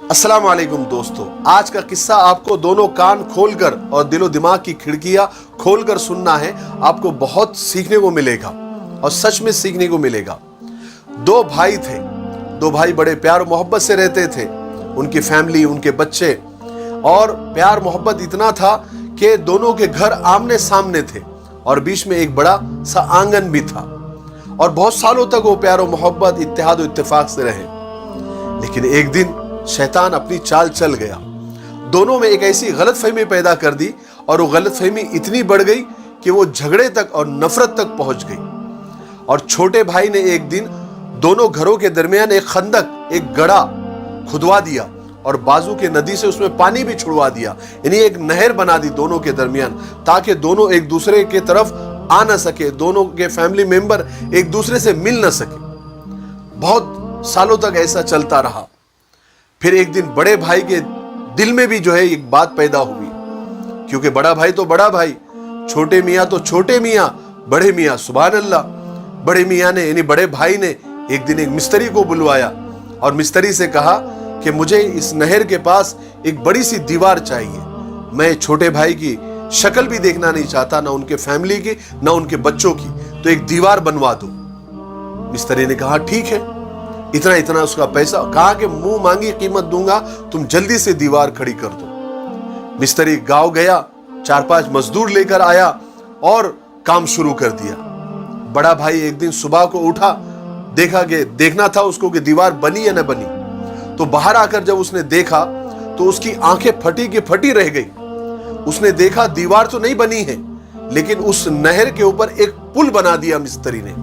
अस्सलाम वालेकुम दोस्तों, आज का किस्सा आपको दोनों कान खोलकर और दिलो दिमाग की खिड़कियां खोलकर सुनना है। आपको बहुत सीखने को मिलेगा और सच में सीखने को मिलेगा। दो भाई थे, दो भाई बड़े प्यार और मोहब्बत से रहते थे। उनकी फैमिली, उनके बच्चे, और प्यार मोहब्बत इतना था कि दोनों के घर आमने सामने थे और बीच में एक बड़ा सा आंगन भी था। और बहुत सालों तक वो प्यार और मोहब्बत, इत्तेहाद और इत्तेफाक से रहे। लेकिन एक दिन शैतान अपनी चाल चल गया, दोनों में एक ऐसी गलतफहमी पैदा कर दी और वो गलतफहमी इतनी बढ़ गई कि वो झगड़े तक और नफरत तक पहुंच गई। और छोटे भाई ने एक दिन दोनों घरों के दरमियान एक खंदक, एक गड्ढा खुदवा दिया और बाजू के नदी से उसमें पानी भी छुड़वा दिया, यानी एक नहर बना दी दोनों के दरमियान, ताकि दोनों एक दूसरे के तरफ आ न सके, दोनों के फैमिली मेंबर एक दूसरे से मिल न सके। बहुत सालों तक ऐसा चलता रहा। फिर एक दिन बड़े भाई के दिल में भी एक बात पैदा हुई, क्योंकि बड़ा भाई तो बड़ा भाई, छोटे मियाँ तो छोटे मियाँ, बड़े मियाँ सुभान अल्लाह। बड़े मियाँ ने यानी बड़े भाई ने एक दिन एक मिस्त्री को बुलवाया और मिस्त्री से कहा कि मुझे इस नहर के पास एक बड़ी सी दीवार चाहिए। मैं छोटे भाई की शक्ल भी देखना नहीं चाहता, ना उनके फैमिली की, ना उनके बच्चों की, तो एक दीवार बनवा दो। मिस्त्री ने कहा ठीक है, इतना इतना उसका पैसा, कहा कि मुंह मांगी कीमत दूंगा, तुम जल्दी से दीवार खड़ी कर दो। मिस्त्री गांव गया, 4-5 मजदूर लेकर आया और काम शुरू कर दिया। बड़ा भाई एक दिन सुबह को उठा, देखना था उसको कि दीवार बनी या न बनी। तो बाहर आकर जब उसने देखा तो उसकी आंखें फटी की फटी रह गई। उसने देखा दीवार तो नहीं बनी है, लेकिन उस नहर के ऊपर एक पुल बना दिया मिस्त्री ने,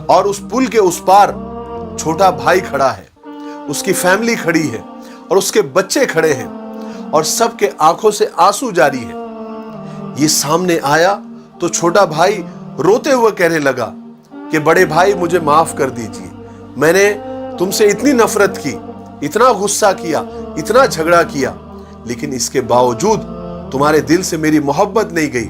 और उस पुल के उस पार छोटा भाई खड़ा है, उसकी फैमिली खड़ी है और उसके बच्चे खड़े हैं और सबके आंखों से आंसू जारी है। ये सामने आया तो छोटा भाई रोते हुए कहने लगा कि बड़े भाई मुझे माफ कर दीजिए, मैंने तुमसे इतनी नफरत की, इतना गुस्सा किया, इतना झगड़ा किया, लेकिन इसके बावजूद तुम्हारे दिल से मेरी मोहब्बत नहीं गई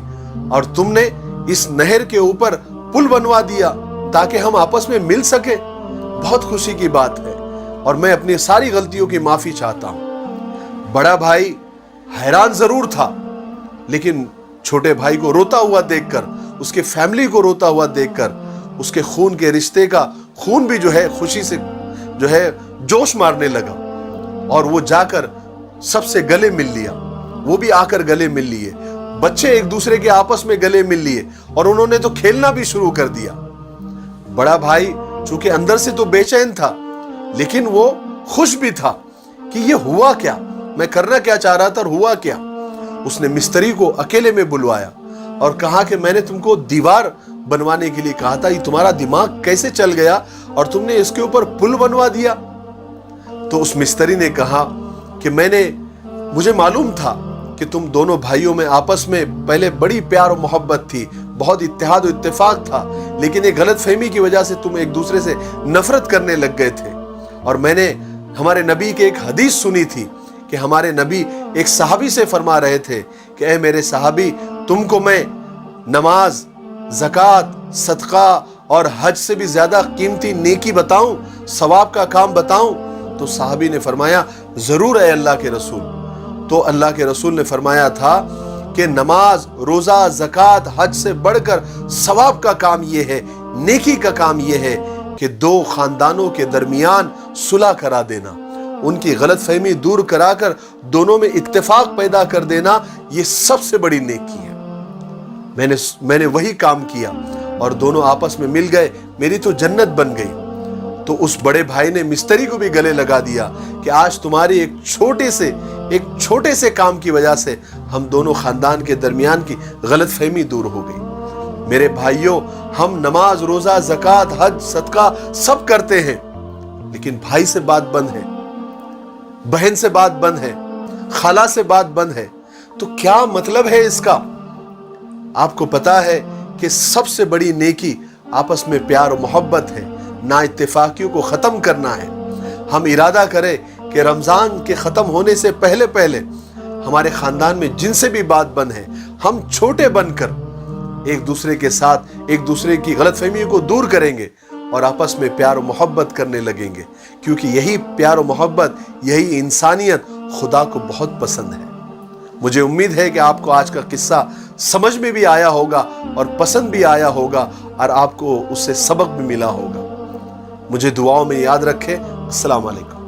और तुमने इस नहर के ऊपर पुल बनवा दिया ताकि हम आपस में मिल सके। बहुत खुशी की बात है और मैं अपनी सारी गलतियों की माफी चाहता हूं। बड़ा भाई हैरान जरूर था, लेकिन छोटे भाई को रोता हुआ देखकर, उसके फैमिली को रोता हुआ देखकर, उसके खून के रिश्ते का खून भी खुशी से जोश मारने लगा। और वो जाकर सबसे गले मिल लिया, वो भी आकर गले मिल लिए, बच्चे एक दूसरे के आपस में गले मिल लिए और उन्होंने तो खेलना भी शुरू कर दिया। बड़ा भाई चूंकि अंदर से तो बेचैन था, लेकिन वो खुश भी था कि ये हुआ क्या, मैं करना क्या चाह रहा था और हुआ क्या। उसने मिस्त्री को अकेले में बुलवाया और कहा कि मैंने तुमको दीवार बनवाने के लिए कहा था, ये तुम्हारा दिमाग कैसे चल गया और तुमने इसके ऊपर पुल बनवा दिया। तो उस मिस्त्री ने कहा कि मुझे मालूम था कि तुम दोनों भाइयों में आपस में पहले बड़ी प्यार और मोहब्बत थी, बहुत इत्तेहाद और इत्तेफाक था, लेकिन एक गलतफहमी की वजह से तुम एक दूसरे से नफरत करने लग गए थे। और मैंने हमारे नबी के एक हदीस सुनी थी कि हमारे नबी एक सहाबी से फरमा रहे थे कि ऐ मेरे सहाबी, तुमको मैं नमाज, ज़कात, सदका और हज से भी ज्यादा कीमती नेकी बताऊं, सवाब का काम बताऊं? तो सहाबी ने फरमाया जरूर है अल्लाह के रसूल। तो अल्लाह के रसूल ने फरमाया था कि नमाज, रोजा, ज़कात, हज से बढ़कर सवाब का काम यह है, नेकी का काम यह है कि दो खानदानों के दरमियान सुलह करा देना, उनकी गलतफहमी दूर कराकर दोनों में इत्तेफाक पैदा कर देना, यह सबसे बड़ी नेकी है। मैंने वही काम किया और दोनों आपस में मिल गए, मेरी तो जन्नत बन गई। तो उस बड़े भाई ने मिस्त्री को भी गले लगा दिया कि आज तुम्हारी एक छोटे से काम की वजह से हम दोनों खानदान के दरमियान की गलतफहमी दूर हो गई। मेरे भाइयों, हम नमाज, रोजा, ज़कात, हज, सदका सब करते हैं, लेकिन भाई से बात बंद है, बहन से बात बंद है, खाला से बात बंद है। तो क्या मतलब है इसका? आपको पता है कि सबसे बड़ी नेकी आपस में प्यार और मोहब्बत है, ना इत्तेफाकियों को खत्म करना है। हम इरादा करें कि रमजान के खत्म होने से पहले पहले हमारे खानदान में जिनसे भी बात बंद है, हम छोटे बनकर एक दूसरे के साथ एक दूसरे की गलतफहमियों को दूर करेंगे اور آپس میں پیار و محبت کرنے لگیں گے، کیونکہ یہی پیار و محبت، یہی انسانیت خدا کو بہت پسند ہے۔ مجھے امید ہے کہ آپ کو آج کا قصہ سمجھ میں بھی آیا ہوگا اور پسند بھی آیا ہوگا، اور آپ کو اس سے سبق بھی ملا ہوگا۔ مجھے دعاؤں میں یاد رکھیں۔ السلام علیکم۔